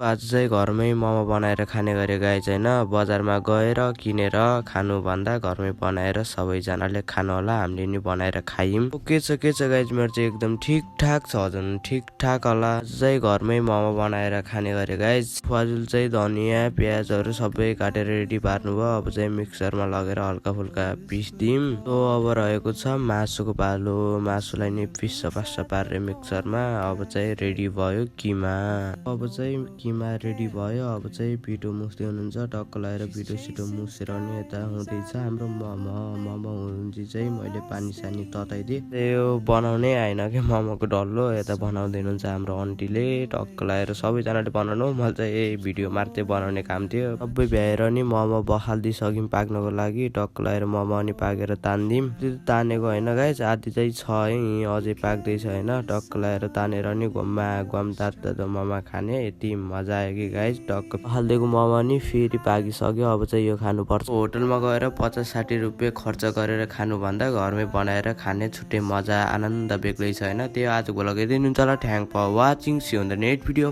आज चाहिँ घरमै मोमो बनाएर खाने गरे गाइज होइन। बजारमा गएर किनेर खानुभन्दा घरमै बनाएर सबैजनाले खानु होला, हामीले नि बनाएर खायौँ। के छ गाइज, मेरो चाहिँ एकदम ठिकठाक छ, झन् ठिकठाक होला। चाहिँ घरमै मोमो बनाएर खाने गरे गाइज। फाजुल चाहिँ धनियाँ प्याजहरू सबै काटेर रेडी पार्नुभयो। अब चाहिँ मिक्सरमा लगेर हल्का फुल्का पिस्दिम। अब रहेको छ मासुको पालो, मासुलाई नि पिस्छ पास्छ पारेर मिक्सरमा। अब चाहिँ रेडी भयो किमा। अब चाहिँ किमा रेडी भयो। अब चाहिँ पिठो मुस्दै हुनुहुन्छ, टक्क लगाएर पिठो सिठो मुसेर नि यता हुँदैछ हाम्रो मोमो हुन्छ चाहिँ मैले पानी सानी तताइदिएँ। यो बनाउनै आएन कि मोमोको डल्लो, यता बनाउँदै हुनुहुन्छ हाम्रो आन्टीले। टक्क लगाएर सबैजनाले बनाउनु, मैले चाहिँ यही भिडियो मार्दै बनाउने काम थियो। सबै भ्याएर नि मोमो बखालिदिइसक्यौँ पाक्नको लागि। टक्क लगाएर मोमो अनि पाकेर तान्दिउँ। त्यो तानेको होइन गाइस, आधी चाहिँ छ है, अझै पाक्दैछ होइन। टक्क लगाएर तानेर नि घुम तातो मोमो खाने, यति मजा आयो कि गाइस। टक्क हालिदिएको मोमो नि फेरि पाकिसक्यो। अब चाहिँ यो खानुपर्छ। होटलमा गएर 50-60 रुपियाँ खर्च गरेर खानुभन्दा घरमै बनाएर खाने छुट्टै मजा आनन्द बेग्लै छ होइन। त्यो आजको लागि दिनुहुन्छ होला। Thank for watching, see on the next video.